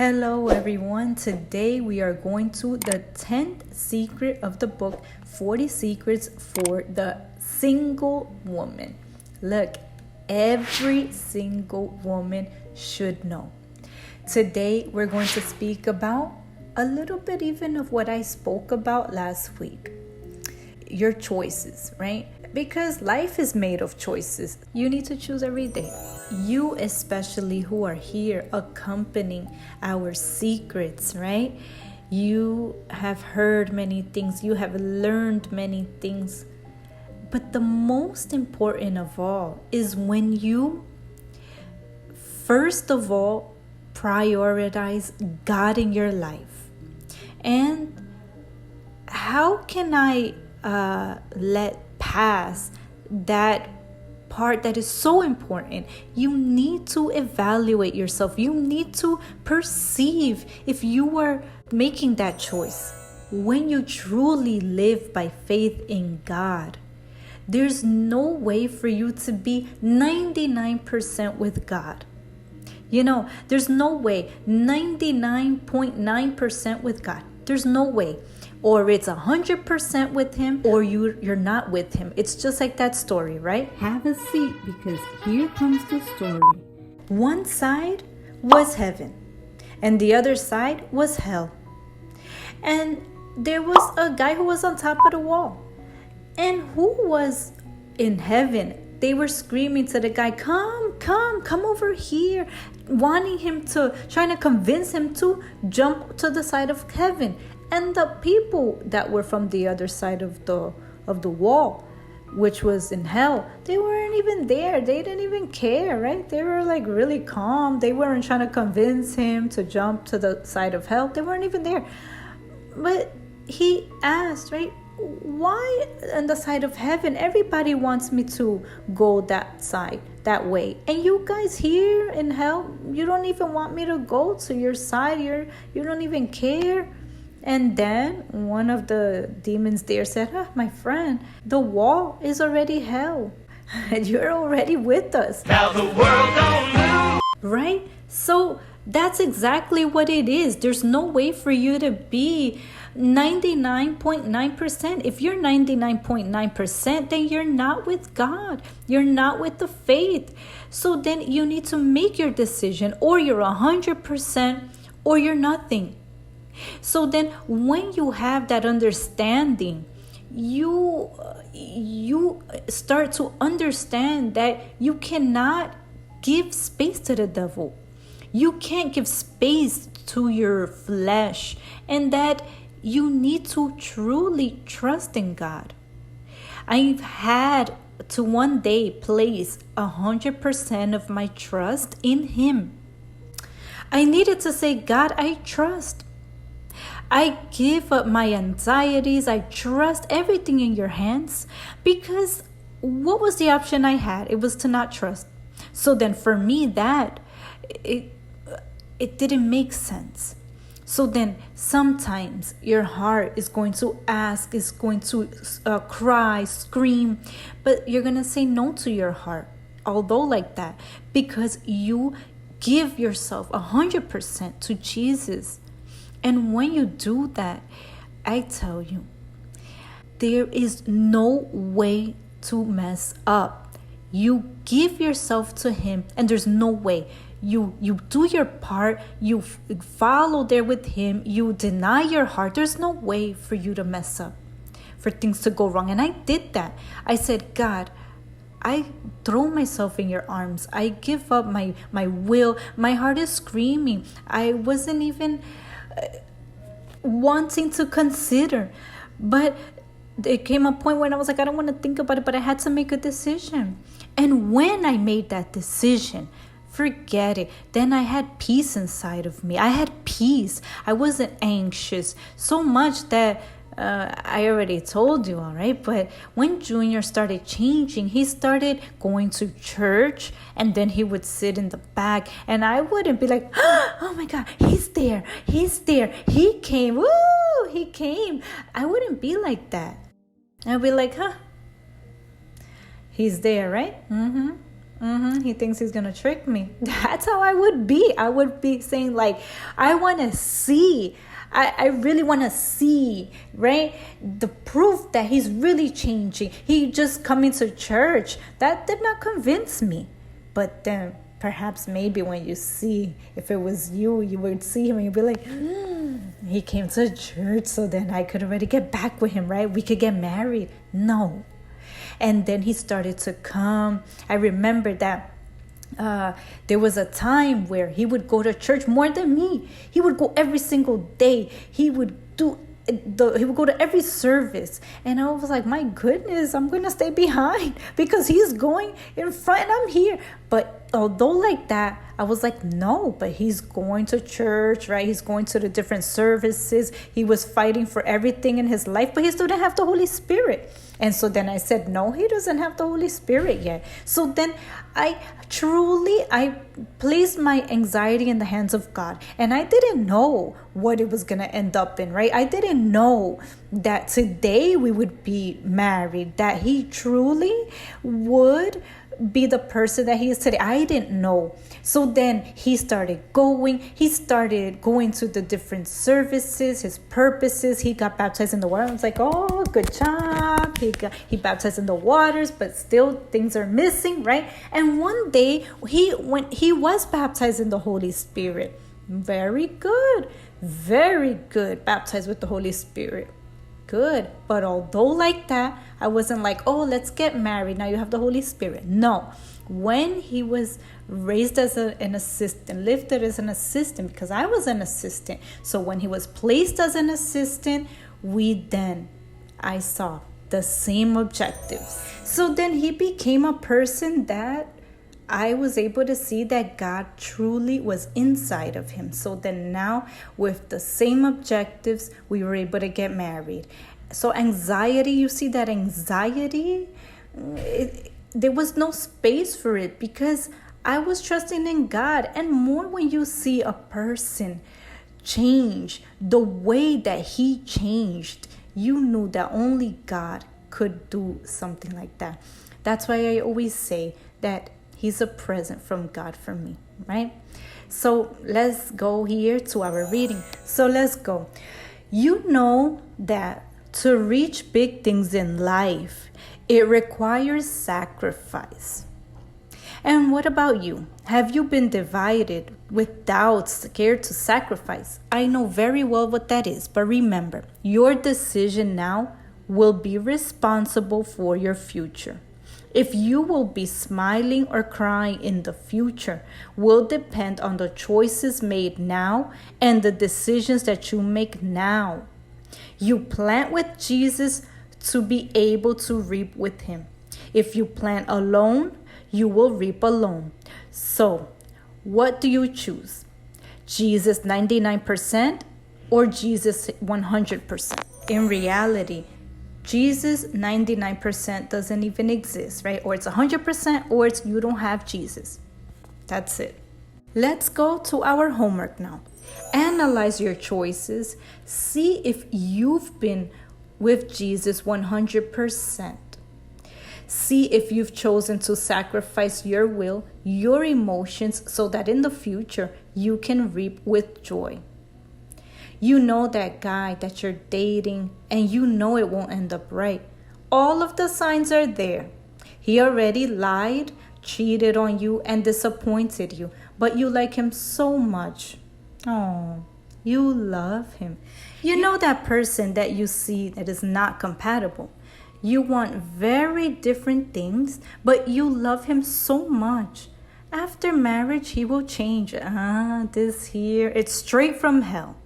Hello everyone. Today we are going to the 10th secret of the book, 40 Secrets for the Single Woman. Look, every single woman should know. Today we're going to speak about a little bit even of what I spoke about last week. Your choices, right? Because life is made of choices. You need to choose every day. You especially who are here accompanying our secrets, right? You have heard many things. You have learned many things. But the most important of all is when you, first of all, prioritize God in your life. And how can I let pass that part that is so important? You need to evaluate yourself. You need to perceive if you are making that choice. When you truly live by faith in God, there's no way for you to be 99% with God. There's no way 99.9% with God. There's no way. Or it's 100% with him, or you're not with him. It's just like that story, right? Have a seat, because here comes the story. One side was heaven, and the other side was hell. And there was a guy who was on top of the wall. And who was in heaven? They were screaming to the guy, come over here, trying to convince him to jump to the side of heaven. And the people that were from the other side of the wall, which was in hell, they weren't even there. They didn't even care, right? They were like really calm. They weren't trying to convince him to jump to the side of hell. They weren't even there. But he asked, right? Why on the side of heaven? Everybody wants me to go that side, that way. And you guys here in hell, you don't even want me to go to your side. You don't even care. And then one of the demons there said, my friend, the wall is already hell. And you're already with us. Now the world don't move. Right? So that's exactly what it is. There's no way for you to be 99.9%. If you're 99.9%, then you're not with God. You're not with the faith. So then you need to make your decision. Or you're 100% or you're nothing. So then when you have that understanding, you start to understand that you cannot give space to the devil. You can't give space to your flesh, and that you need to truly trust in God. I've had to one day place 100% of my trust in Him. I needed to say, God, I trust. I give up my anxieties. I trust everything in your hands, because what was the option I had? It was to not trust. So then for me, that it didn't make sense. So then sometimes your heart is going to ask, is going to cry, scream, but you're going to say no to your heart, although like that, because you give yourself 100% to Jesus. And when you do that, I tell you, there is no way to mess up. You give yourself to Him, and there's no way. You do your part, you follow there with Him, you deny your heart. There's no way for you to mess up, for things to go wrong. And I did that. I said, God, I throw myself in your arms. I give up my will. My heart is screaming. I wasn't even wanting to consider, but it came a point when I was like, I don't want to think about it, but I had to make a decision. And when I made that decision, forget it. Then I had peace inside of me. I had peace. I wasn't anxious so much that I already told you, all right? But when Junior started changing, he started going to church, and then he would sit in the back, and I wouldn't be like, oh my God, he's there, he came, woo, he came. I wouldn't be like that. I'd be like, he's there, right? He thinks he's gonna trick me. That's how I would be. I would be saying like, I want to see. I really want to see, right? The proof that he's really changing. He just coming to church. That did not convince me. But then perhaps maybe when you see, if it was you, you would see him and you'd be like, he came to church, so then I could already get back with him, right? We could get married. No. And then he started to come. I remember that there was a time where he would go to church more than me. He would go every single day. He would go to every service. And I was like, my goodness, I'm going to stay behind because he's going in front and I'm here. But although like that, I was like, no, but he's going to church, right? He's going to the different services. He was fighting for everything in his life, but he still didn't have the Holy Spirit. And so then I said, no, he doesn't have the Holy Spirit yet. So then I placed my anxiety in the hands of God. And I didn't know what it was going to end up in, right? I didn't know that today we would be married, that he truly would be the person that he is today. I didn't know. So then he started going to the different services, his purposes. He got baptized in the water. I was like, oh, good job. He baptized in the waters, but still things are missing, right? And one day he was baptized in the Holy Spirit. Very good. Baptized with the Holy Spirit. Good. But although like that, I wasn't like, oh, let's get married. Now you have the Holy Spirit. No. When he was raised as an assistant, lifted as an assistant, because I was an assistant. So when he was placed as an assistant, I saw the same objectives. So then he became a person that I was able to see that God truly was inside of him. So then now with the same objectives, we were able to get married. So anxiety, you see that anxiety, there was no space for it because I was trusting in God. And more when you see a person change the way that he changed, you knew that only God could do something like that. That's why I always say that he's a present from God for me, right? So let's go here to our reading. So let's go. You know that to reach big things in life, it requires sacrifice. And what about you? Have you been divided with doubts, scared to sacrifice? I know very well what that is, but remember, your decision now will be responsible for your future. If you will be smiling or crying in the future will depend on the choices made now and the decisions that you make now. You plant with Jesus to be able to reap with him. If you plant alone, you will reap alone. So, what do you choose? Jesus 99% or Jesus 100%? In reality, Jesus 99% doesn't even exist, right? Or it's 100% or it's you don't have Jesus. That's it. Let's go to our homework now. Analyze your choices. See if you've been with Jesus 100%. See if you've chosen to sacrifice your will, your emotions, so that in the future you can reap with joy. You know that guy that you're dating and you know it won't end up right. All of the signs are there. He already lied, cheated on you, and disappointed you, but you like him so much. Oh, you love him. You know that person that you see that is not compatible. You want very different things, but you love him so much. After marriage, he will change. This here, it's straight from hell.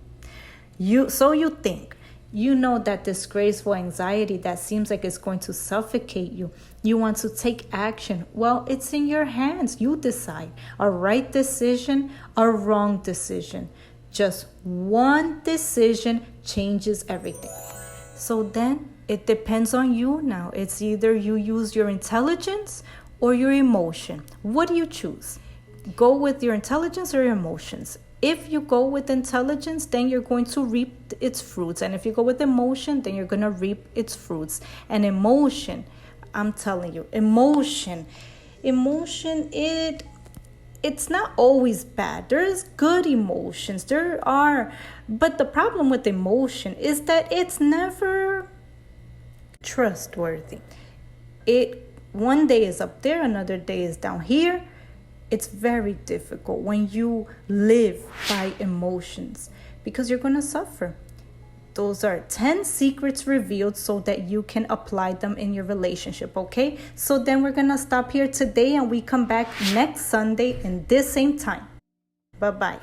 You think. You know that disgraceful anxiety that seems like it's going to suffocate you. You want to take action. Well, it's in your hands. You decide. A right decision, a wrong decision. Just one decision changes everything. So then it depends on you now. It's either you use your intelligence or your emotion. What do you choose? Go with your intelligence or your emotions. If you go with intelligence, then you're going to reap its fruits. And if you go with emotion, then you're going to reap its fruits. And emotion, I'm telling you, emotion, Emotion, it's not always bad. There's good emotions. There are, but the problem with emotion is that it's never trustworthy. It one day is up there, another day is down here. It's very difficult when you live by emotions because you're going to suffer. Those are 10 secrets revealed so that you can apply them in your relationship, okay? So then we're going to stop here today and we come back next Sunday in this same time. Bye-bye.